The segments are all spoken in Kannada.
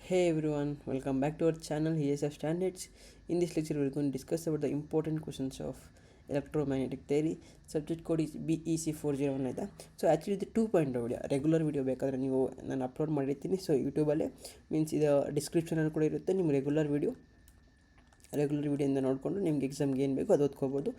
Hey everyone, welcome back to our channel ESF Standards. In this lecture, we're going to discuss about the important questions of electromagnetic theory. Subject code is BEC401 ಇದೆ. ಸೊ ಆ್ಯಕ್ಚುಲಿ ಇದು 2.0 ವಿಡಿಯೋ ರೆಗ್ಯುಲರ್ ವಿಡಿಯೋ ಬೇಕಾದರೆ ನೀವು ನಾನು ಅಪ್ಲೋಡ್ ಮಾಡಿರ್ತೀನಿ. ಸೊ ಯೂಟ್ಯೂಬಲ್ಲೇ ಮೀನ್ಸ್ ಇದು ಡಿಸ್ಕ್ರಿಪ್ಷನಲ್ಲಿ ಕೂಡ ಇರುತ್ತೆ ನಿಮ್ಮ ರೆಗ್ಯುಲರ್ ವೀಡಿಯೋಯಿಂದ ನೋಡಿಕೊಂಡು ನಿಮ್ಗೆ ಎಕ್ಸಾಮ್ಗೆ ಏನು ಬೇಕು ಅದು ಓದ್ಕೋಬೋದು.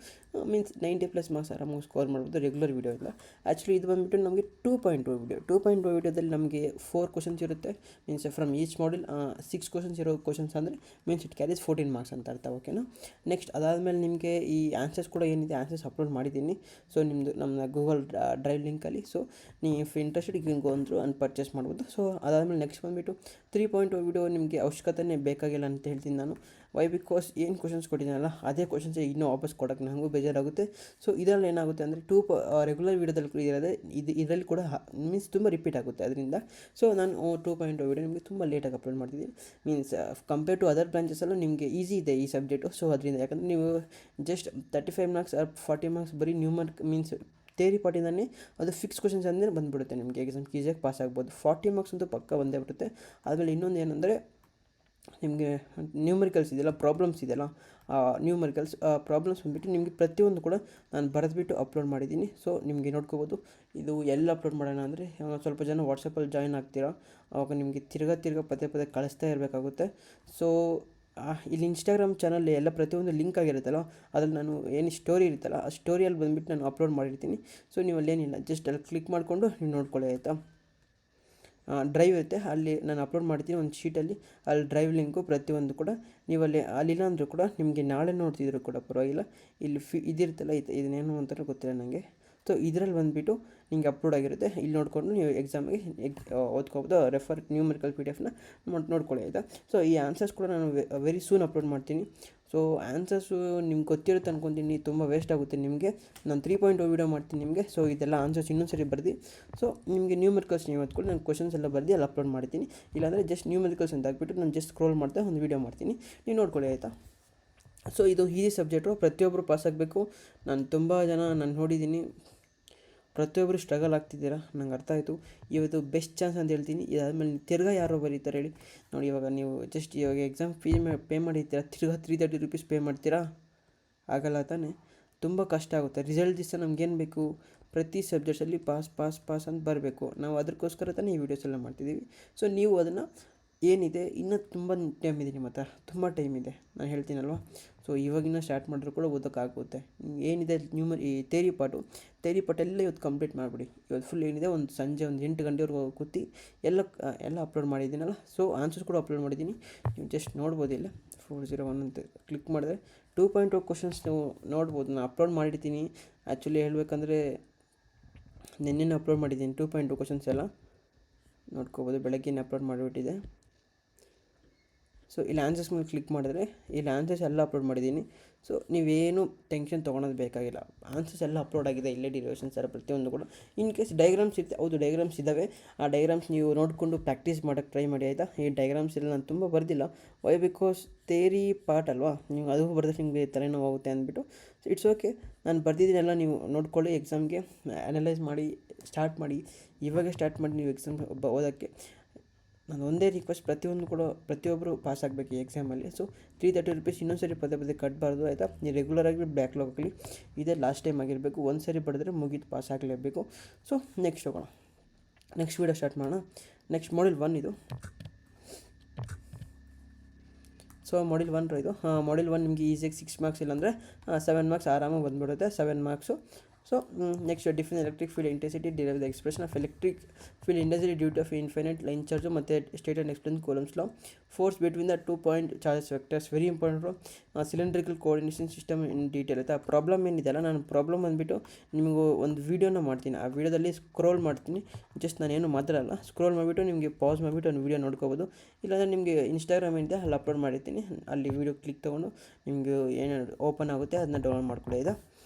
ಮೀನ್ಸ್ 90+ ಮಾರ್ಕ್ಸ್ ಆರಾಮಾಗಿ ಸ್ಕೋರ್ ಮಾಡ್ಬೋದು ರೆಗ್ಯುಲರ್ ವೀಡಿಯೋ ಇಲ್ಲ. ಆ್ಯಕ್ಚುಲಿ ಇದು ಬಂದುಬಿಟ್ಟು ನಮಗೆ 2.0 ವಿಡಿಯೋದಲ್ಲಿ ನಮಗೆ 4 ಕ್ವಶನ್ಸ್ ಇರುತ್ತೆ. Means from each model 6 questions ಇರೋ ಕ್ವಶನ್ಸ್ ಅಂದರೆ ಮೀನ್ಸ್ ಇಟ್ ಕ್ಯಾರೀಸ್ 14 ಮಾರ್ಕ್ಸ್ ಅಂತ ಅರ್ಥ. ಓಕೆನಾ. ನೆಕ್ಸ್ಟ್ ಅದಾದಮೇಲೆ ನಿಮಗೆ ಈ ಆನ್ಸರ್ಸ್ ಕೂಡ ಏನಿದೆ ಆನ್ಸರ್ಸ್ ಅಪ್ಲೋಡ್ ಮಾಡಿದ್ದೀನಿ. ಸೊ ನಿಮ್ಮದು ನಮ್ಮ ಗೂಗಲ್ ಡ್ರೈವ್ ಲಿಂಕಲ್ಲಿ. ಸೊ ನೀವು ಇಂಟ್ರೆಸ್ಟೆಡ್ ಗೋ ಅಂದರು ಅಂಡ್ ಪರ್ಚೇಸ್ ಮಾಡ್ಬೋದು. ಸೊ ಅದಾದಮೇಲೆ ನೆಕ್ಸ್ಟ್ ಬಂದುಬಿಟ್ಟು 3.0 ವಿಡಿಯೋ ನಿಮಗೆ ಅವಶ್ಯಕತೆಯೇ ಬೇಕಾಗಿಲ್ಲ ಅಂತ ಹೇಳ್ತೀನಿ ನಾನು. ವೈ ಬಿಕಾಸ್ ಏನು ಕ್ವಶನ್ಸ್ ಕೊಟ್ಟಿದ್ದೀನಲ್ಲ ಅದೇ ಕ್ವಶನ್ಸೇ ಇನ್ನೂ ವಾಪಸ್ ಕೊಡೋಕ್ಕೆ ನನಗೂ ಬೇಜಾರಾಗುತ್ತೆ. ಸೊ ಇದರಲ್ಲಿ ಏನಾಗುತ್ತೆ ಅಂದರೆ ರೆಗ್ಯುಲರ್ ವೀಡಿಯೋದಲ್ಲಿ ಇರೋದೇ ಇದರಲ್ಲಿ ಕೂಡ ಮೀನ್ಸ್ ತುಂಬ ರಿಪೀಟ್ ಆಗುತ್ತೆ ಅದರಿಂದ. ಸೊ ನಾನು 2.0 ವಿಡಿಯೋ ನಿಮಗೆ ತುಂಬ ಲೇಟಾಗಿ ಅಪ್ಲೋಡ್ ಮಾಡ್ತಿದ್ದೀನಿ. ಮೀನ್ಸ್ ಕಂಪೇರ್ ಟು ಅದರ್ ಬ್ರಾಂಚಸಲ್ಲೂ ನಿಮಗೆ ಈಸಿ ಇದೆ ಈ ಸಬ್ಜೆಕ್ಟು. ಸೊ ಅದರಿಂದ ಯಾಕಂದರೆ ನೀವು ಜಸ್ಟ್ 35 ಮಾರ್ಕ್ಸ್ 40 ಮಾರ್ಕ್ಸ್ ಬರೀ ನ್ಯೂಮರ್ಕ್ ಮೀನ್ಸ್ ಥಿಯರಿ ಪಾರ್ಟಿಂದನೇ ಅದು ಫಿಕ್ಸ್ ಕ್ವಶನ್ಸ್ ಅಂದರೆ ಬಂದುಬಿಡುತ್ತೆ ನಿಮಗೆ ಎಕ್ಸಾಮ್ ಈಸಿಯಾಗಿ ಪಾಸ್ ಆಗ್ಬೋದು. 40 ಮಾರ್ಕ್ಸ್ ಅಂತೂ ಪಕ್ಕ ಬಂದೇ ಬಿಡುತ್ತೆ. ಆದಮೇಲೆ ಇನ್ನೊಂದು ಏನಂದರೆ ನಿಮಗೆ ನ್ಯೂಮರಿಕಲ್ಸ್ ಇದೆಯಲ್ಲ ಪ್ರಾಬ್ಲಮ್ಸ್ ಇದೆಯಲ್ಲ ನ್ಯೂಮರಿಕಲ್ಸ್ ಪ್ರಾಬ್ಲಮ್ಸ್ ಬಂದುಬಿಟ್ಟು ನಿಮಗೆ ಪ್ರತಿಯೊಂದು ಕೂಡ ನಾನು ಬರೆದ್ಬಿಟ್ಟು ಅಪ್ಲೋಡ್ ಮಾಡಿದ್ದೀನಿ. ಸೊ ನಿಮಗೆ ನೋಡ್ಕೋಬೋದು. ಇದು ಎಲ್ಲ ಅಪ್ಲೋಡ್ ಮಾಡೋಣ ಅಂದರೆ ಸ್ವಲ್ಪ ಜನ ವಾಟ್ಸಪ್ಪಲ್ಲಿ ಜಾಯ್ನ್ ಆಗ್ತೀರಾ, ಆವಾಗ ನಿಮಗೆ ತಿರ್ಗಾ ಪದೇ ಕಳಿಸ್ತಾ ಇರಬೇಕಾಗುತ್ತೆ. ಸೊ ಇಲ್ಲಿ ಇನ್ಸ್ಟಾಗ್ರಾಮ್ ಚಾನಲ್ ಎಲ್ಲ ಪ್ರತಿಯೊಂದು ಲಿಂಕ್ ಆಗಿರುತ್ತಲ್ಲ ಅದ್ರಲ್ಲಿ ನಾನು ಏನು ಸ್ಟೋರಿ ಇರುತ್ತಲ್ಲ ಆ ಸ್ಟೋರಿಯಲ್ಲಿ ಬಂದುಬಿಟ್ಟು ನಾನು ಅಪ್ಲೋಡ್ ಮಾಡಿರ್ತೀನಿ. ಸೊ ನೀವು ಅಲ್ಲೇನಿಲ್ಲ ಜಸ್ಟ್ ಅಲ್ಲಿ ಕ್ಲಿಕ್ ಮಾಡಿಕೊಂಡು ನೀವು ನೋಡ್ಕೊಳ್ಳಿ ಆಯಿತಾ. ಡ್ರೈವ್ ಇರುತ್ತೆ ಅಲ್ಲಿ ನಾನು ಅಪ್ಲೋಡ್ ಮಾಡ್ತೀನಿ ಒಂದು ಶೀಟಲ್ಲಿ. ಅಲ್ಲಿ ಡ್ರೈವ್ ಲಿಂಕು ಪ್ರತಿಯೊಂದು ಕೂಡ ನೀವು ಅಲ್ಲಿಲ್ಲ ಅಂದರೂ ಕೂಡ ನಿಮಗೆ ನಾಳೆ ನೋಡ್ತಿದ್ರು ಕೂಡ ಪರವಾಗಿಲ್ಲ. ಇಲ್ಲಿ ಇದಿರುತ್ತಲ್ಲ ಇದನ್ನೇನು ಅಂತಾನೆ ಗೊತ್ತಿಲ್ಲ ನನಗೆ. ಸೊ ಇದರಲ್ಲಿ ಬಂದುಬಿಟ್ಟು ನಿಮಗೆ ಅಪ್ಲೋಡ್ ಆಗಿರುತ್ತೆ. ಇಲ್ಲಿ ನೋಡಿಕೊಂಡು ನೀವು ಎಕ್ಸಾಮಿಗೆ ಓದ್ಕೋಬೋದು. ರೆಫರ್ ನ್ಯೂಮರಿಕಲ್ PDF ನೋಡ್ಕೊಳ್ಳಿ ಆಯಿತಾ. ಸೊ ಈ ಆನ್ಸರ್ಸ್ ಕೂಡ ನಾನು ವೆರಿ ಸೂನ್ ಅಪ್ಲೋಡ್ ಮಾಡ್ತೀನಿ. ಸೊ ಆನ್ಸರ್ಸು ನಿಮ್ಗೆ ಗೊತ್ತಿರುತ್ತೆ ಅಂದ್ಕೊತೀನಿ, ತುಂಬ ವೇಸ್ಟ್ ಆಗುತ್ತೆ ನಿಮಗೆ. ನಾನು 3.0 ವಿಡಿಯೋ ಮಾಡ್ತೀನಿ ನಿಮಗೆ. ಸೊ ಇದೆಲ್ಲ ಆನ್ಸರ್ಸ್ ಇನ್ನೊಂದು ಸರಿ ಬರ್ದು ಸೊ ನಿಮಗೆ ನ್ಯೂಮರಿಕಲ್ಸ್ ನೀವು ಓದ್ಕೊಂಡು ನಾನು ಕ್ವಶನ್ಸ್ ಎಲ್ಲ ಬರ್ದು ಅಲ್ಲಿ ಅಪ್ಲೋಡ್ ಮಾಡ್ತೀನಿ. ಇಲ್ಲಾಂದರೆ ಜಸ್ಟ್ ನ್ಯೂಮರಿಕಲ್ಸ್ ಅಂತ ಹಾಕ್ಬಿಟ್ಟು ನಾನು ಜಸ್ಟ್ ಸ್ಕ್ರೋಲ್ ಮಾಡ್ತಾ ಒಂದು ವೀಡಿಯೋ ಮಾಡ್ತೀನಿ, ನೀವು ನೋಡ್ಕೊಳ್ಳಿ ಆಯಿತಾ. ಸೊ ಇದು ಈಸಿ ಸಬ್ಜೆಕ್ಟು, ಪ್ರತಿಯೊಬ್ಬರು ಪಾಸ್ ಆಗಬೇಕು. ತುಂಬ ಜನ ನಾನು ನೋಡಿದ್ದೀನಿ, ಪ್ರತಿಯೊಬ್ಬರು ಸ್ಟ್ರಗಲ್ ಆಗ್ತಿದ್ದೀರಾ, ನಂಗೆ ಅರ್ಥ ಆಯಿತು. ಇವತ್ತು ಬೆಸ್ಟ್ ಚಾನ್ಸ್ ಅಂತ ಹೇಳ್ತೀನಿ. ಇದಾದಮೇಲೆ ತಿರ್ಗಾ ಯಾರೋ ಬರೀತಾರೆ ಹೇಳಿ ನೋಡಿ. ಇವಾಗ ನೀವು ಜಸ್ಟ್ ಇವಾಗ ಎಕ್ಸಾಮ್ ಪೇ ಮಾಡಿರ್ತೀರ, ತಿರ್ಗಾ 330 ರೂಪೀಸ್ ಪೇ ಮಾಡ್ತೀರಾ, ಆಗಲ್ಲ ತಾನೇ. ತುಂಬ ಕಷ್ಟ ಆಗುತ್ತೆ. ರಿಸಲ್ಟ್ ದಿವಸ ನಮಗೇನು ಬೇಕು, ಪ್ರತಿ ಸಬ್ಜೆಕ್ಟ್ಸಲ್ಲಿ ಪಾಸ್ ಅಂತ ಬರಬೇಕು. ನಾವು ಅದಕ್ಕೋಸ್ಕರ ತಾನೇ ಈ ವಿಡಿಯೋಸ್ ಎಲ್ಲ ಮಾಡ್ತಿದ್ದೀವಿ. ಸೊ ನೀವು ಅದನ್ನು ಏನಿದೆ ಇನ್ನೂ ತುಂಬ ಟೈಮ್ ಇದೆ, ನಿಮ್ಮ ಹತ್ರ ತುಂಬ ಟೈಮ್ ಇದೆ, ನಾನು ಹೇಳ್ತೀನಲ್ವ. ಸೊ ಇವಾಗಿನ ಸ್ಟಾರ್ಟ್ ಮಾಡಿದ್ರು ಕೂಡ ಓದೋಕ್ಕಾಗುತ್ತೆ. ಏನಿದೆ ಈ ಥಿಯರಿ ಪಾರ್ಟೆಲ್ಲ ಇವತ್ತು ಕಂಪ್ಲೀಟ್ ಮಾಡಿಬಿಡಿ. ಇವತ್ತು ಫುಲ್ ಏನಿದೆ ಒಂದು ಸಂಜೆ 8 ಗಂಟೆವರೆಗೂ ಕೂತಿ ಎಲ್ಲ ಅಪ್ಲೋಡ್ ಮಾಡಿದ್ದೀನಲ್ಲ. ಸೊ ಆನ್ಸರ್ಸ್ ಕೂಡ ಅಪ್ಲೋಡ್ ಮಾಡಿದ್ದೀನಿ, ನೀವು ಜಸ್ಟ್ ನೋಡ್ಬೋದಿಲ್ಲ. 401 ಅಂತ ಕ್ಲಿಕ್ ಮಾಡಿದ್ರೆ 2.0 ಕ್ವಶನ್ಸ್ ನೀವು ನೋಡ್ಬೋದು. ನಾನು ಅಪ್ಲೋಡ್ ಮಾಡಿರ್ತೀನಿ. ಆ್ಯಕ್ಚುಲಿ ಹೇಳಬೇಕಂದ್ರೆ ನಿನ್ನೆ ಅಪ್ಲೋಡ್ ಮಾಡಿದ್ದೀನಿ 2.0 ಕ್ವಶನ್ಸ್ ಎಲ್ಲ ನೋಡ್ಕೋಬೋದು. ಬೆಳಗ್ಗೆನೇ ಅಪ್ಲೋಡ್ ಮಾಡಿಬಿಟ್ಟಿದೆ. ಸೊ ಇಲ್ಲಿ ಆನ್ಸರ್ಸ್ ಮೇಲೆ ಕ್ಲಿಕ್ ಮಾಡಿದ್ರೆ ಇಲ್ಲಿ ಆನ್ಸರ್ಸ್ ಎಲ್ಲ ಅಪ್ಲೋಡ್ ಮಾಡಿದ್ದೀನಿ. ಸೊ ನೀವೇನು ಟೆನ್ಷನ್ ತೊಗೊಳೋದು ಬೇಕಾಗಿಲ್ಲ, ಆನ್ಸರ್ಸ್ ಎಲ್ಲ ಅಪ್ಲೋಡ್ ಆಗಿದೆ. ಇಲ್ಲೇ ಡಿರೇಷನ್ಸ್ ಎಲ್ಲ ಪ್ರತಿಯೊಂದು ಕೂಡ. ಇನ್ ಕೇಸ್ ಡಯಾಗ್ರಾಮ್ಸ್ ಇರುತ್ತೆ, ಹೌದು ಡಯಾಗ್ರಾಮ್ಸ್ ಇದ್ದಾವೆ. ಆ ಡಯಾಗ್ರಾಮ್ಸ್ ನೀವು ನೋಡಿಕೊಂಡು ಪ್ರಾಕ್ಟೀಸ್ ಮಾಡೋಕ್ಕೆ ಟ್ರೈ ಮಾಡಿ ಆಯಿತಾ. ಈ ಡಯಾಗ್ರಾಮ್ಸ್ ಎಲ್ಲ ನಾನು ತುಂಬ ಬರ್ದಿಲ್ಲ. ವೈ ಬಿಕಾಸ್ ಥಿಯರಿ ಪಾರ್ಟ್ ಅಲ್ವಾ, ನೀವು ಅದು ಬರೆದ್ರೆ ನಿಮಗೆ ತಲೆನೋವು ಆಗುತ್ತೆ ಅಂದ್ಬಿಟ್ಟು. ಸೊ ಇಟ್ಸ್ ಓಕೆ, ನಾನು ಬರ್ದಿದ್ದೀನೆಲ್ಲ ನೀವು ನೋಡ್ಕೊಳ್ಳಿ. ಎಕ್ಸಾಮ್ಗೆ ಅನಲೈಸ್ ಮಾಡಿ ಸ್ಟಾರ್ಟ್ ಮಾಡಿ, ಇವಾಗೇ ಸ್ಟಾರ್ಟ್ ಮಾಡಿ ನೀವು ಎಕ್ಸಾಮ್ ಓದೋಕ್ಕೆ. ನಾನು ಒಂದೇ ರಿಕ್ವೆಸ್ಟ್, ಪ್ರತಿಯೊಬ್ಬರು ಪಾಸ್ ಆಗಬೇಕು ಈ ಎಕ್ಸಾಮಲ್ಲಿ. ಸೊ 330 ರೂಪೀಸ್ ಇನ್ನೊಂದು ಸರಿ ಪದೇ ಕಟ್ಟಬಾರ್ದು ಆಯಿತಾ. ನೀವು ರೆಗ್ಯುಲರಾಗಿ ಬ್ಯಾಕ್ಲಾಗ್ ಆಗಲಿ, ಇದೇ ಲಾಸ್ಟ್ ಟೈಮ್ ಆಗಿರಬೇಕು. ಒಂದು ಸರಿ ಬರೆದ್ರೆ ಮುಗೀತು, ಪಾಸ್ ಆಗಲೇಬೇಕು. ಸೊ ನೆಕ್ಸ್ಟ್ ಹೋಗೋಣ, ನೆಕ್ಸ್ಟ್ ವೀಡಿಯೋ ಸ್ಟಾರ್ಟ್ ಮಾಡೋಣ. ನೆಕ್ಸ್ಟ್ ಮಾಡ್ಯೂಲ್ 1 ಇದು. ಸೊ ಮಾಡ್ಯೂಲ್ 1 ಇದು. ಮಾಡ್ಯೂಲ್ 1 ನಿಮಗೆ ಈಸಿಯಾಗಿ 6 ಮಾರ್ಕ್ಸ್ ಇಲ್ಲಾಂದರೆ 7 ಮಾರ್ಕ್ಸ್ ಆರಾಮಾಗಿ ಬಂದುಬಿಡುತ್ತೆ. 7 marks. So next define electric field intensity, derive the expression of electric field intensity due to infinite line charge ಮತ್ತು state and explain Coulomb's law. Force between the 2 point charges vectors, very important. Cylindrical coordination system in detail ಆಯಿತಾ. ಪ್ರಾಬ್ಲಮ್ ಏನಿದೆಯಲ್ಲ, ನಾನು ಪ್ರಾಬ್ಲಮ್ ಬಂದುಬಿಟ್ಟು ನಿಮಗೂ ಒಂದು ವೀಡಿಯೋನ ಮಾಡ್ತೀನಿ. ಆ ವೀಡಿಯೋದಲ್ಲಿ ಸ್ಕ್ರೋಲ್ ಮಾಡ್ತೀನಿ, ಜಸ್ಟ್ ನಾನೇನು ಮಾತಾಡಲ್ಲ, ಸ್ಕ್ರೋಲ್ ಮಾಡಿಬಿಟ್ಟು ನಿಮಗೆ ಪಾಸ್ ಮಾಡಿಬಿಟ್ಟು ಒಂದು ವೀಡಿಯೋ ನೋಡ್ಕೋಬೋದು. ಇಲ್ಲಾಂದರೆ ನಿಮಗೆ ಇನ್ಸ್ಟಾಗ್ರಾಮ್ ಏನಿದೆ ಅಲ್ಲಿ ಅಪ್ಲೋಡ್ ಮಾಡಿರ್ತೀನಿ, ಅಲ್ಲಿ ವೀಡಿಯೋ ಕ್ಲಿಕ್ ತೊಗೊಂಡು ನಿಮಗೆ ಏನು ಓಪನ್ ಆಗುತ್ತೆ ಅದನ್ನ ಡೌನ್ಲೋಡ್ ಮಾಡ್ಕೊಳ್ಳಿ ಆಯಿತಾ.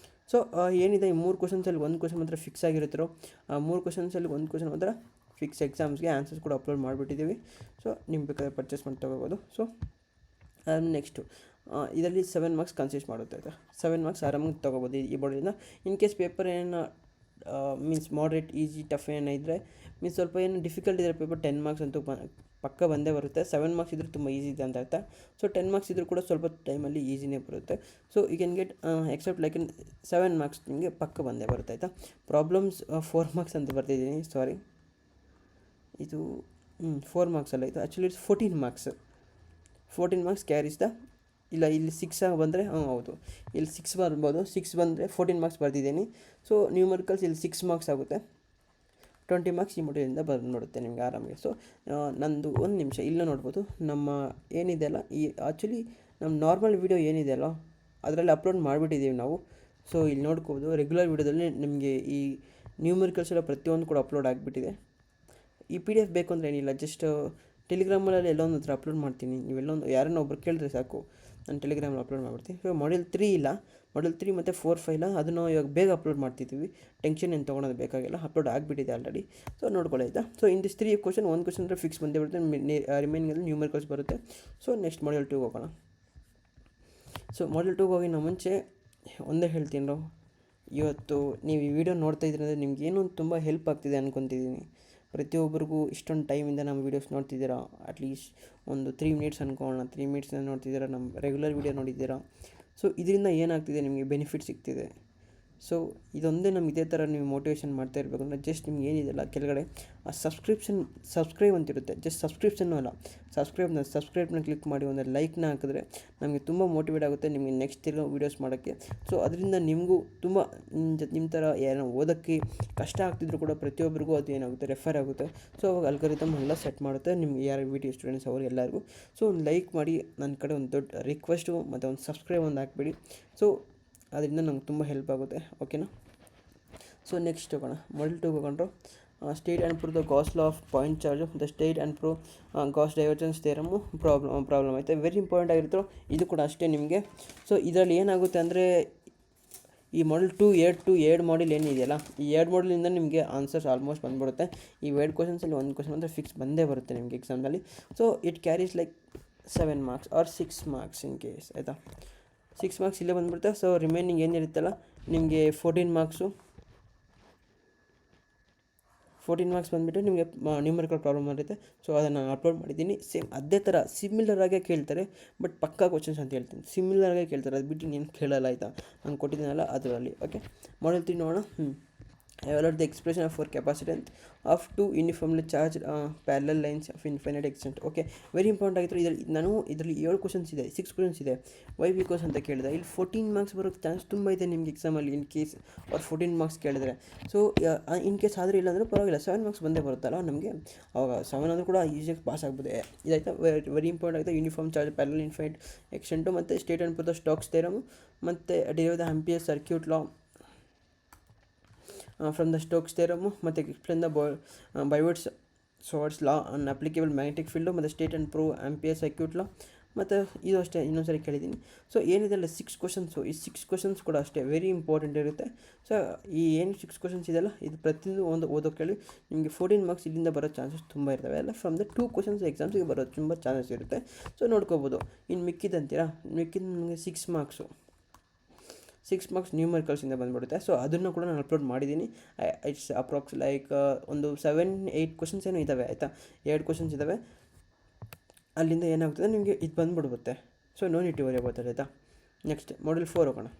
ಸೊ ಏನಿದೆ ಈ 3 ಕ್ವಶನ್ಸಲ್ಲಿ 1 ಕ್ವಶನ್ ಮಾತ್ರ ಫಿಕ್ಸ್ ಆಗಿರುತ್ತೋ, ಆ 3 ಕ್ವಶನ್ಸಲ್ಲಿ 1 ಕ್ವಶನ್ ಮಾತ್ರ ಫಿಕ್ಸ್. ಎಕ್ಸಾಮ್ಸ್ಗೆ ಆನ್ಸರ್ಸ್ ಕೂಡ ಅಪ್ಲೋಡ್ ಮಾಡಿಬಿಟ್ಟಿದ್ದೀವಿ. ಸೊ ನಿಮ್ಗೆ ಬೇಕಾದ್ರೆ ಪರ್ಚೇಸ್ ಮಾಡಿ ತೊಗೋಬೋದು. ಸೊ ನೆಕ್ಸ್ಟು ಇದರಲ್ಲಿ 7 ಮಾರ್ಕ್ಸ್ ಕನ್ಸಿಸ್ಟ್ ಮಾಡುತ್ತೆ ಆಯಿತಾ. 7 ಮಾರ್ಕ್ಸ್ ಆರಾಮಾಗಿ ತೊಗೋಬೋದು ಈ ಬೋರ್ಡಿಂದ. ಇನ್ ಕೇಸ್ ಪೇಪರ್ ಏನು ಮೀನ್ಸ್ ಮಾಡ್ರೇಟ್ ಈಸಿ ಟಫ್ ಏನಿದ್ರೆ ಮೀನ್ಸ್ ಸ್ವಲ್ಪ ಏನು ಡಿಫಿಕಲ್ಟ್ ಇದ್ದರೆ ಪೇಪರ್ 10 ಮಾರ್ಕ್ಸ್ ಅಂತೂ ಪಕ್ಕ ಬಂದೇ ಬರುತ್ತೆ. 7 ಮಾರ್ಕ್ಸ್ ಇದ್ದರೆ ತುಂಬ ಈಸಿ ಇದೆ ಅಂತ ಅರ್ಥ. ಸೊ 10 ಮಾರ್ಕ್ಸ್ ಇದ್ದರೂ ಕೂಡ ಸ್ವಲ್ಪ ಟೈಮಲ್ಲಿ ಈಸಿನೇ ಬರುತ್ತೆ. So you can get except like 7 marks ನಿಮಗೆ ಪಕ್ಕ ಬಂದೇ ಬರುತ್ತೆ ಆಯಿತಾ. ಪ್ರಾಬ್ಲಮ್ಸ್ 4 ಮಾರ್ಕ್ಸ್ ಅಂತ ಬರ್ತಿದ್ದೀನಿ, ಸಾರಿ, ಇದು 4 ಮಾರ್ಕ್ಸ್ ಅಲ್ಲ, ಇದು actually it's 14 marks. 14 marks carries the, ಇಲ್ಲ ಇಲ್ಲಿ 6 ಬಂದರೆ ಹೌದು, ಇಲ್ಲಿ 6 ಬರ್ಬೋದು. 6 ಬಂದರೆ 14 ಮಾರ್ಕ್ಸ್ ಬರ್ತಿದ್ದೀನಿ. ಸೊ ನ್ಯೂಮರಿಕಲ್ಸ್ ಇಲ್ಲಿ 6 ಮಾರ್ಕ್ಸ್ ಆಗುತ್ತೆ. 20 ಮಾರ್ಕ್ಸ್ ಈ ಮೊಡ್ಯೂಲಿಂದ ಬಂದುಬಿಡುತ್ತೆ ನಿಮಗೆ ಆರಾಮಿಗೆ. ಸೊ ನಂದು ಒಂದು ನಿಮಿಷ ಇಲ್ಲೇ ನೋಡ್ಬೋದು, ನಮ್ಮ ಏನಿದೆಯಲ್ಲ ಈ ಆ್ಯಕ್ಚುಲಿ ನಮ್ಮ ನಾರ್ಮಲ್ ವೀಡಿಯೋ ಏನಿದೆಯಲ್ಲ ಅದರಲ್ಲಿ ಅಪ್ಲೋಡ್ ಮಾಡಿಬಿಟ್ಟಿದ್ದೀವಿ ನಾವು. ಸೊ ಇಲ್ಲಿ ನೋಡ್ಕೋಬೋದು, ರೆಗ್ಯುಲರ್ ವೀಡಿಯೋದಲ್ಲಿ ನಿಮಗೆ ಈ ನ್ಯೂಮರಿಕಲ್ಸ್ ಎಲ್ಲ ಪ್ರತಿಯೊಂದು ಕೂಡ ಅಪ್ಲೋಡ್ ಆಗಿಬಿಟ್ಟಿದೆ. ಈ PDF ಬೇಕು ಅಂದರೆ ಏನಿಲ್ಲ, ಜಸ್ಟ್ ಟೆಲಿಗ್ರಾಮಲ್ಲಿ ಎಲ್ಲೊಂದು ಹತ್ರ ಅಪ್ಲೋಡ್ ಮಾಡ್ತೀನಿ. ನೀವೆಲ್ಲೊಂದು ಯಾರನ್ನ ಒಬ್ರು ಕೇಳಿದ್ರೆ ಸಾಕು, ನಾನು ಟೆಲಿಗ್ರಾಮಲ್ಲಿ ಅಪ್ಲೋಡ್ ಮಾಡ್ಬಿಡ್ತೀನಿ. ಇವಾಗ ಮಾಡ್ಯೂಲ್ 3 ಇಲ್ಲ, ಮಾಡ್ಯೂಲ್ 3 ಮತ್ತು 4, 5 ಇಲ್ಲ, ಅದನ್ನು ಇವಾಗ ಬೇಗ ಅಪ್ಲೋಡ್ ಮಾಡ್ತಿದ್ದೀವಿ. ಟೆನ್ಷನ್ ಏನು ತೊಗೊಳೋದು ಬೇಕಾಗಿಲ್ಲ, ಅಪ್ಲೋಡ್ ಆಗಿಬಿಟ್ಟಿದೆ ಆಲ್ರೆಡಿ. ಸೊ ನೋಡ್ಕೊಳ್ಳಿ ಆಯಿತಾ. ಸೊ ಇನ್ ದಿಸ್ 3 ಕ್ವಶನ್, ಒಂದು ಕ್ವಶನ್ ಅಂದರೆ ಫಿಕ್ಸ್ ಬಂದೇ ಬರುತ್ತೆ, ರಿಮೈನಿಂಗಲ್ಲಿ ನ್ಯೂಮರಿಕಲ್ಸ್ ಬರುತ್ತೆ. ಸೊ ನೆಕ್ಸ್ಟ್ ಮಾಡ್ಯೂಲ್ 2 ಹೋಗೋಣ. ಸೊ ಮಾಡ್ಯೂಲ್ 2 ಹೋಗಿ ನಾವು ಮುಂಚೆ ಒಂದೇ ಹೇಳ್ತೀನಿ, ಇವತ್ತು ನೀವು ಈ ವಿಡಿಯೋ ನೋಡ್ತಾ ಇದ್ದೀರ ಅಂದರೆ ನಿಮ್ಗೆ ಏನೋ ತುಂಬ ಹೆಲ್ಪ್ ಆಗ್ತಿದೆ ಅಂದ್ಕೊತಿದ್ದೀನಿ. ಪ್ರತಿಯೊಬ್ಬರಿಗೂ ಇಷ್ಟೊಂದು ಟೈಮಿಂದ ನಮ್ಮ ವೀಡಿಯೋಸ್ ನೋಡ್ತಿದ್ದೀರಾ, ಅಟ್ಲೀಸ್ಟ್ ಒಂದು 3 ಮಿನಿಟ್ಸ್ ಅಂದ್ಕೊಳ್ಳೋಣ, 3 ಮಿನಿಟ್ಸ್ನ ನೋಡ್ತಿದ್ದೀರಾ, ನಮ್ಮ ರೆಗ್ಯುಲರ್ ವೀಡಿಯೋ ನೋಡಿದ್ದೀರಾ. ಸೊ ಇದರಿಂದ ಏನಾಗ್ತಿದೆ, ನಿಮಗೆ ಬೆನಿಫಿಟ್ ಸಿಗ್ತಿದೆ. ಸೊ ಇದೊಂದೇ ನಮ್ಗೆ ಇದೇ ಥರ ನೀವು ಮೋಟಿವೇಶನ್ ಮಾಡ್ತಾ ಇರಬೇಕು ಅಂದರೆ ಜಸ್ಟ್ ನಿಮ್ಗೆ ಏನಿದೆಯಲ್ಲ ಕೆಳಗಡೆ ಆ ಸಬ್ಸ್ಕ್ರೈಬ್ ಅಂತಿರುತ್ತೆ, ಜಸ್ಟ್ ಸಬ್ಸ್ಕ್ರಿಪ್ಷನ್ನೂ ಅಲ್ಲ, ಸಬ್ಸ್ಕ್ರೈಬ್ನ ಕ್ಲಿಕ್ ಮಾಡಿ ಒಂದು ಲೈಕ್ನ ಹಾಕಿದ್ರೆ ನಮಗೆ ತುಂಬ ಮೋಟಿವೇಟ್ ಆಗುತ್ತೆ ನಿಮಗೆ ನೆಕ್ಸ್ಟ್ ಇರೋ ವೀಡಿಯೋಸ್ ಮಾಡೋಕ್ಕೆ. ಸೊ ಅದರಿಂದ ನಿಮಗೂ ತುಂಬ ನಿಮ್ಮ ಥರ ಏನೋ ಓದೋಕ್ಕೆ ಕಷ್ಟ ಆಗ್ತಿದ್ರು ಕೂಡ ಪ್ರತಿಯೊಬ್ಬರಿಗೂ ಅದು ಏನಾಗುತ್ತೆ, ರೆಫರ್ ಆಗುತ್ತೆ. ಸೊ ಅವಾಗ ಅಲ್ಗಾರಿದಮ್ ಎಲ್ಲ ಸೆಟ್ ಮಾಡುತ್ತೆ ನಿಮ್ಗೆ ಯಾರು ವಿಡಿಯೋ ಸ್ಟೂಡೆಂಟ್ಸ್ ಅವರು ಎಲ್ಲರಿಗೂ. ಸೊ ಒಂದು ಲೈಕ್ ಮಾಡಿ, ನನ್ನ ಕಡೆ ಒಂದು ದೊಡ್ಡ ರಿಕ್ವೆಸ್ಟು ಮತ್ತು ಒಂದು ಸಬ್ಸ್ಕ್ರೈಬ್ ಒಂದು ಹಾಕ್ಬಿಡಿ. ಸೊ ಅದರಿಂದ ನಮ್ಗೆ ತುಂಬ ಹೆಲ್ಪ್ ಆಗುತ್ತೆ, ಓಕೆನಾ. ಸೊ ನೆಕ್ಸ್ಟ್ ಹೋಗೋಣ, ಮಾಡ್ಯೂಲ್ 2 ಹೋಗೊಂಡ್ರು. State and prove the Gauss law of point charge, the state and prove Gauss divergence theorem problem ಐತೆ. ವೆರಿ ಇಂಪಾರ್ಟೆಂಟ್ ಆಗಿರ್ತೋ ಇದು ಕೂಡ ಅಷ್ಟೇ ನಿಮಗೆ. ಸೊ ಇದರಲ್ಲಿ ಏನಾಗುತ್ತೆ ಅಂದರೆ ಈ ಮಾಡ್ಯೂಲ್ 2 ಮಾಡ್ಯೂಲ್ ಏನಿದೆಯಲ್ಲ, ಈ 2 ಮಾಡ್ಯೂಲಿಂದ ನಿಮಗೆ ಆನ್ಸರ್ಸ್ ಆಲ್ಮೋಸ್ಟ್ ಬಂದುಬಿಡುತ್ತೆ. ಈ 2 ಕ್ವಶನ್ಸಲ್ಲಿ 1 ಕ್ವಶನ್ ಅಂದರೆ ಫಿಕ್ಸ್ ಬಂದೇ ಬರುತ್ತೆ ನಿಮಗೆ ಎಕ್ಸಾಮ್ನಲ್ಲಿ. So it carries like 7 marks or 6 marks in case, ಆಯಿತಾ. 6 ಮಾರ್ಕ್ಸ್ ಇಲ್ಲೇ ಬಂದುಬಿಡುತ್ತೆ. ಸೊ ರಿಮೈನಿಂಗ್ ಏನಿರುತ್ತಲ್ಲ ನಿಮಗೆ 14 ಮಾರ್ಕ್ಸ್ ಬಂದುಬಿಟ್ಟು ನಿಮಗೆ ನ್ಯೂಮರಿಕಲ್ ಪ್ರಾಬ್ಲಮ್ ಇರುತ್ತೆ. ಸೊ ಅದನ್ನು ನಾನು ಅಪ್ಲೋಡ್ ಮಾಡಿದ್ದೀನಿ. ಸೇಮ್ ಅದೇ ಥರ ಸಿಮಿಲರಾಗೇ ಕೇಳ್ತಾರೆ, ಬಟ್ ಪಕ್ಕಾ ಕ್ವಶನ್ಸ್ ಅಂತ ಹೇಳ್ತೀನಿ, ಸಿಮಿಲರಾಗೇ ಕೇಳ್ತಾರೆ, ಅದು ಬಿಟ್ಟು ನೀನು ಕೇಳಲ್ಲ ಆಯಿತಾ. ನಾನು ಕೊಟ್ಟಿದ್ದೀನಲ್ಲ ಅದರಲ್ಲಿ, ಓಕೆ. ಮಾಡ್ಯೂಲ್ 3 ನೋಡೋಣ. evaluate the expression for capacitance of two uniformly charged parallel lines of infinite extent. Okay, very important ಆಗಿತ್ತು. ಇದರಲ್ಲಿ 7 ಕ್ವಶನ್ಸ್ ಇದೆ, 6 ಕ್ವಶನ್ಸ್ ಇದೆ. ವೈ ಬಿಕಾಸ್ ಅಂತ ಕೇಳಿದೆ. ಇಲ್ಲಿ 14 ಮಾರ್ಕ್ಸ್ ಬರೋಕ್ಕೆ ಚಾನ್ಸ್ ತುಂಬ ಇದೆ ನಿಮಗೆ ಎಕ್ಸಾಮಲ್ಲಿ, ಇನ್ ಕೇಸ್ ಅವ್ರು 14 ಮಾರ್ಕ್ಸ್ ಕೇಳಿದ್ರೆ. ಸೊ ಇನ್ ಕೇಸ್ ಆದರೆ ಇಲ್ಲಾಂದರೆ ಪರವಾಗಿಲ್ಲ, 7 ಮಾರ್ಕ್ಸ್ ಬಂದೇ ಬರುತ್ತಲ್ಲ ನಮಗೆ, ಅವಾಗ 7 ಆದರೂ ಕೂಡ ಈಸಿಯಾಗಿ ಪಾಸ್ ಆಗ್ಬೋದು. ಇದಾಯ್ತಾ, ವೆರಿ ಇಂಪಾರ್ಟೆಂಟ್ ಆಗಿದೆ. Uniform charge parallel infinite extent ಮತ್ತು state and prove the Stokes theorem ಮತ್ತು derive the Ampere circuit law from the Stokes theorem ಮತ್ತು explain the Biot-Savart's law on applicable magnetic field ಮತ್ತು state and prove Ampere circuit law ಮತ್ತು ಇದು ಅಷ್ಟೇ. ಇನ್ನೊಂದ್ಸರಿ ಕೇಳಿದ್ದೀನಿ. ಸೊ ಏನಿದೆಲ್ಲ 6 ಕ್ವಶನ್ಸು, ಈ 6 ಕ್ವಶನ್ಸ್ ಕೂಡ ಅಷ್ಟೇ ವೆರಿ ಇಂಪಾರ್ಟೆಂಟ್ ಇರುತ್ತೆ. ಸೊ ಈ ಏನು 6 ಕ್ವಶನ್ಸ್ ಇದೆಯಲ್ಲ, ಇದು ಪ್ರತಿಯೊಂದು ಒಂದು ಓದೋಕೆ ಹೇಳಿ ನಿಮಗೆ 14 ಮಾರ್ಕ್ಸ್ ಇಲ್ಲಿಂದ ಬರೋ ಚಾನ್ಸಸ್ ತುಂಬ ಇರ್ತವೆ. ಎಲ್ಲ ಫ್ರಮ್ ದ 2 ಕ್ವಶನ್ಸ್ ಎಕ್ಸಾಮ್ಸಿಗೆ ಬರೋ ತುಂಬ ಚಾನ್ಸಸ್ ಇರುತ್ತೆ. ಸೊ ನೋಡ್ಕೋಬೋದು. ಇನ್ನು ಮಿಕ್ಕಿದಂತೀರಾ, ನಿಮಗೆ 6 ಮಾರ್ಕ್ಸ್ ನ್ಯೂಮರಿಕಲ್ಸಿಂದ ಬಂದುಬಿಡುತ್ತೆ. ಸೊ ಅದನ್ನು ಕೂಡ ನಾನು ಅಪ್ಲೋಡ್ ಮಾಡಿದ್ದೀನಿ. ಇಟ್ಸ್ ಅಪ್ರಾಕ್ಸ್ ಲೈಕ್ ಒಂದು 7-8 ಕ್ವಶನ್ಸ್ ಏನೋ ಇದ್ದಾವೆ, ಆಯಿತಾ. 2 ಕ್ವಶನ್ಸ್ ಇದ್ದಾವೆ. ಅಲ್ಲಿಂದ ಏನಾಗ್ತದೆ ನಿಮಗೆ ಇದು ಬಂದುಬಿಡುತ್ತೆ. So no need to worry about that, ಆಯಿತಾ. ನೆಕ್ಸ್ಟ್ ಮಾಡ್ಯೂಲ್ 4 ಹೋಗೋಣ.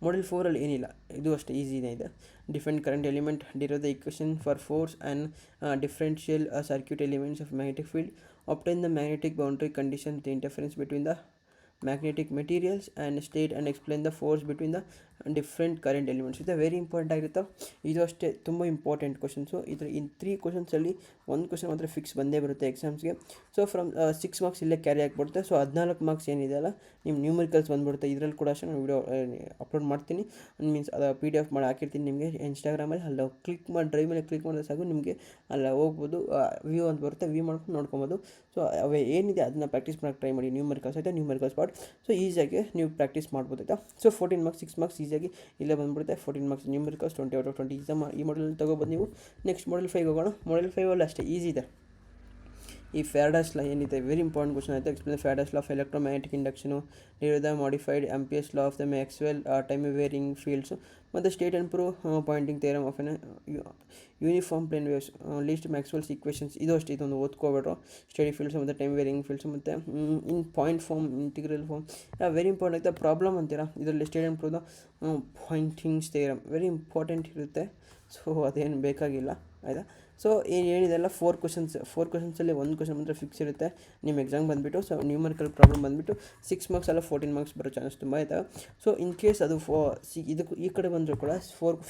ಮಾಡ್ಯೂಲ್ 4ಅಲ್ಲಿ ಏನಿಲ್ಲ, ಇದು ಅಷ್ಟೇ ಈಸಿನೇ ಇದೆ. Different current element, derive the equation for force and differential circuit elements of magnetic field, obtain the magnetic boundary condition, the interference between the magnetic materials and state and explain the force between the different current elements. ಇದು ವೆರಿ ಇಂಪಾರ್ಟೆಂಟ್ ಆಗಿರುತ್ತೆ. ಇದು ಅಷ್ಟೇ ತುಂಬ ಇಂಪಾರ್ಟೆಂಟ್ ಕ್ವಶನ್ಸು. ಇನ್ 3 ಕ್ವಶನ್ಸಲ್ಲಿ 1 ಕ್ವಶನ್ ಮಾತ್ರ ಫಿಕ್ಸ್ ಬಂದೇ ಬರುತ್ತೆ ಎಕ್ಸಾಮ್ಸ್ಗೆ. ಸೊ ಫ್ರಮ್ 6 ಮಾರ್ಕ್ಸ್ ಇಲ್ಲೇ ಕ್ಯಾರಿ ಆಗಿಬಿಡುತ್ತೆ. ಸೊ 14 ಮಾರ್ಕ್ಸ್ ಏನಿದೆಯಲ್ಲ ನಿಮ್ಮ ನ್ಯೂಮರಿಕಲ್ಸ್ ಬಂದುಬಿಡುತ್ತೆ. ಇದರಲ್ಲಿ ಕೂಡ ಅಷ್ಟೇ ನಾನು ವೀಡಿಯೋ ಅಪ್ಲೋಡ್ ಮಾಡ್ತೀನಿ, ಮೀನ್ಸ್ ಅದು PDF ಮಾಡಿ ಹಾಕಿರ್ತೀನಿ ನಿಮಗೆ ಇನ್ಸ್ಟಾಗ್ರಾಮಲ್ಲಿ. ಅಲ್ಲಿ ಕ್ಲಿಕ್ ಮಾಡಿ ಡ್ರೈವ್ ಮೇಲೆ ಕ್ಲಿಕ್ ಮಾಡಿದ್ರೆ ಸಾಕು, ನಿಮಗೆ ಅಲ್ಲಿ ಹೋಗ್ಬೋದು, ವ್ಯೂ ಅಂತ ಬರುತ್ತೆ, ವ್ಯೂ ಮಾಡ್ಕೊಂಡು ನೋಡ್ಕೊಬೋದು. ಸೊ ಅವೇ ಏನಿದೆ ಅದನ್ನು ಪ್ರಾಕ್ಟೀಸ್ ಮಾಡೋಕ್ಕೆ ಟ್ರೈ ಮಾಡಿ. ನ್ಯೂಮರಿಕಲ್ಸ್ ಆಯಿತಾ, ನ್ಯೂಮರಿಕಲ್ಸ್ ಪಾರ್ಟ್. ಸೊ ಈಸಿಯಾಗಿ ನೀವು ಪ್ರಾಕ್ಟೀಸ್ ಮಾಡ್ಬೋದು, ಆಯಿತಾ. ಸೊ 14 ಮಾರ್ಕ್ಸ್, 6 ಮಾರ್ಕ್ಸ್ ಈಸಿಯಾಗಿ ಇಲ್ಲೇ ಬಂದುಬಿಡುತ್ತೆ. 14 ಮಾರ್ಕ್ಸ್ ನ್ಯೂಮರಿಕಲ್ಸ್, 20 ಔಟ್ ಆಫ್ 20 ಈ ಮಾಡಲ್ ತೊಗೊಬೋದು ನೀವು. ನೆಕ್ಸ್ಟ್ ಮಾಡ್ಯೂಲ್ 5 ಹೋಗೋಣ. ಮಾಡ್ಯೂಲ್ 5 ಅಲ್ಲಿ ಅಷ್ಟೇ ಈಸಿ ಇದೆ. ಈ ಫ್ಯಾರಡಾಸ್ ಲಾ ಏನಿದೆ ವೆರಿ ಇಂಪಾರ್ಟೆಂಟ್ ಕ್ವಶನ್ ಆಯಿತು. Explain Faraday's law of electromagnetic induction, the modified Ampere's law of the Maxwell time varying fields, ಮತ್ತು state and prove Poynting theorem of an uniform plane waves, list Maxwell's equations. ಇದು ಅಷ್ಟು ಇದೊಂದು ಓದ್ಕೋಬೇಡ್ರು. ಸ್ಟಡಿ ಫೀಲ್ಡ್ಸ್ ಮತ್ತು ಟೈಮ್ ವೇರಿಂಗ್ ಫೀಲ್ಡ್ಸ್ ಮತ್ತು in point form, integral form very important ಆಯಿತಾ. ಪ್ರಾಬ್ಲಮ್ ಅಂತೀರಾ ಇದರಲ್ಲಿ state and prove the Poynting's theorem very important ಇರುತ್ತೆ. ಸೊ ಅದೇನು ಬೇಕಾಗಿಲ್ಲ ಆಯಿತಾ. ಸೊ ಏನಿದೆಲ್ಲ 4 ಕ್ವಶನ್ಸಲ್ಲಿ 1 ಕ್ವಶನ್ ಮಾತ್ರ ಫಿಕ್ಸ್ ಇರುತ್ತೆ ನಿಮ್ಮ ಎಕ್ಸಾಮ್ ಬಂದುಬಿಟ್ಟು. ಸೊ ನ್ಯೂಮರಿಕಲ್ ಪ್ರಾಬ್ಲಮ್ ಬಂದುಬಿಟ್ಟು 6 ಮಾರ್ಕ್ಸ್ ಅಲ್ಲ 14 ಮಾರ್ಕ್ಸ್ ಬರೋ ಚಾನ್ಸ್ ತುಂಬ ಆಯಿತಾ. ಸೊ ಇನ್ ಕೇಸ್ ಅದು ಇದಕ್ಕೆ ಈ ಕಡೆ ಬಂದರೂ ಕೂಡ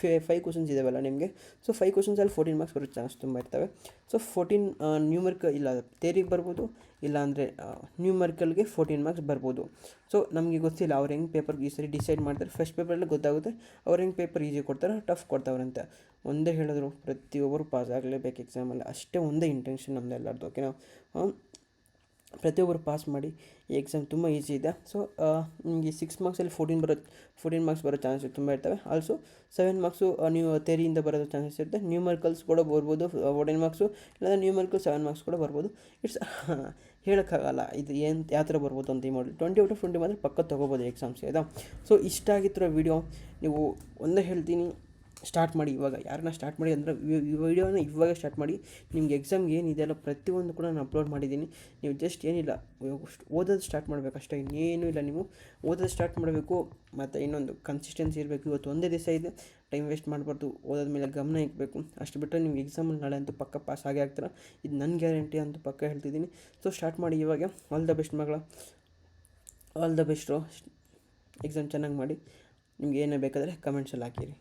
5 ಕ್ವಶನ್ಸ್ ಇದಾವಲ್ಲ ನಿಮಗೆ. ಸೊ 5 ಕ್ವಶನ್ಸಲ್ಲಿ 14 ಮಾರ್ಕ್ಸ್ ಬರೋ ಚಾನ್ಸ್ ತುಂಬ ಇರ್ತವೆ. ಸೊ 14 ನ್ಯೂಮರಿಕಲ್ ಇಲ್ಲ ಥಿಯರಿಗೆ ಬರ್ಬೋದು, ಇಲ್ಲ ಅಂದರೆ ನ್ಯೂಮರಿಕಲ್ಗೆ 14 ಮಾರ್ಕ್ಸ್ ಬರ್ಬೋದು. ಸೊ ನಮಗೆ ಗೊತ್ತಿಲ್ಲ ಅವ್ರು ಹೆಂಗೆ ಪೇಪರ್ ಈ ಸರಿ ಡಿಸೈಡ್ ಮಾಡ್ತಾರೆ. ಫಸ್ಟ್ ಪೇಪರಲ್ಲಿ ಗೊತ್ತಾಗುತ್ತೆ ಅವ್ರು ಹೆಂಗೆ ಪೇಪರ್ ಈಸಿ ಕೊಡ್ತಾರೆ ಟಫ್ ಕೊಡ್ತಾವ್ರಂತೆ. ಒಂದೇ ಹೇಳಿದ್ರು ಪ್ರತಿಯೊಬ್ಬರು ಪಾಸ್ ಆಗಲೇಬೇಕು ಎಕ್ಸಾಮಲ್ಲಿ, ಅಷ್ಟೇ ಒಂದೇ ಇಂಟೆನ್ಷನ್ ನಮ್ಮದೆಲ್ಲರದು. ಓಕೆನಾ. ಪ್ರತಿಯೊಬ್ಬರು ಪಾಸ್ ಮಾಡಿ, ಈ ಎಕ್ಸಾಮ್ ತುಂಬ ಈಸಿ ಇದೆ. ಸೊ ನಿಮಗೆ 6 ಮಾರ್ಕ್ಸಲ್ಲಿ 14 ಮಾರ್ಕ್ಸ್ ಬರೋ ಚಾನ್ಸಸ್ ತುಂಬ ಇರ್ತವೆ. ಆಲ್ಸೋ 7 ಮಾರ್ಕ್ಸು ನೀವು ಥಿಯರಿಯಿಂದ ಬರೋದು ಚಾನ್ಸಸ್ ಇರುತ್ತೆ. ನ್ಯೂಮರಿಕಲ್ಸ್ ಕೂಡ ಬರ್ಬೋದು 14 ಮಾರ್ಕ್ಸು, ಇಲ್ಲ ನ್ಯೂಮರಿಕಲ್ 7 ಮಾರ್ಕ್ಸ್ ಕೂಡ ಬರ್ಬೋದು. ಇಟ್ಸ್ ಹೇಳೋಕ್ಕಾಗಲ್ಲ ಇದು ಏನು ಯಾವ ಥರ ಬರ್ಬೋದು ಅಂತ. ಈ ಮಾಡಿ 20/20 ಮಾತ್ರ ಪಕ್ಕ ತೊಗೋಬೋದು ಎಕ್ಸಾಮ್ಸ್ಗೆ ಆಯಿತಾ. ಸೊ ಇಷ್ಟ ಆಗಿತ್ತಿರೋ ವಿಡಿಯೋ. ನೀವು ಒಂದೇ ಹೇಳ್ತೀನಿ, ಸ್ಟಾರ್ಟ್ ಮಾಡಿ ಇವಾಗ. ಯಾರನ್ನ ಸ್ಟಾರ್ಟ್ ಮಾಡಿ ಅಂದರೆ ಈ ವಿಡಿಯೋನ ಇವಾಗ ಸ್ಟಾರ್ಟ್ ಮಾಡಿ. ನಿಮ್ಗೆ ಎಕ್ಸಾಮ್ಗೆ ಏನಿದೆಯಲ್ಲ ಪ್ರತಿಯೊಂದು ಕೂಡ ನಾನು ಅಪ್ಲೋಡ್ ಮಾಡಿದ್ದೀನಿ. ನೀವು ಜಸ್ಟ್ ಏನಿಲ್ಲ ಓದೋದು ಸ್ಟಾರ್ಟ್ ಮಾಡಬೇಕು ಅಷ್ಟೇ, ಇನ್ನೇನು ಇಲ್ಲ. ನೀವು ಓದೋದು ಸ್ಟಾರ್ಟ್ ಮಾಡಬೇಕು, ಮತ್ತು ಇನ್ನೊಂದು ಕನ್ಸಿಸ್ಟೆನ್ಸಿ ಇರಬೇಕು. ಇವತ್ತು ಒಂದೇ ದಿವಸ ಇದೆ, ಟೈಮ್ ವೇಸ್ಟ್ ಮಾಡಬಾರ್ದು, ಓದೋದ ಮೇಲೆ ಗಮನ ಇಡಬೇಕು. ಅಷ್ಟು ಬಿಟ್ಟರೆ ನೀವು ಎಕ್ಸಾಮಲ್ಲಿ ನಾಳೆ ಅಂತೂ ಪಕ್ಕ ಪಾಸ್ ಆಗೇ ಆಗ್ತೀರ, ಇದು ನನ್ನ ಗ್ಯಾರಂಟಿ ಅಂತ ಪಕ್ಕ ಹೇಳ್ತಿದ್ದೀನಿ. ಸೊ ಸ್ಟಾರ್ಟ್ ಮಾಡಿ ಇವಾಗ. ಆಲ್ ದ ಬೆಸ್ಟ್ ಮಗಳ, ಆಲ್ ದ ಬೆಸ್ಟು. ಎಕ್ಸಾಮ್ ಚೆನ್ನಾಗಿ ಮಾಡಿ. ನಿಮ್ಗೆ ಏನೇ ಬೇಕಾದರೆ ಕಮೆಂಟ್ಸಲ್ಲಿ ಹಾಕಿರಿ.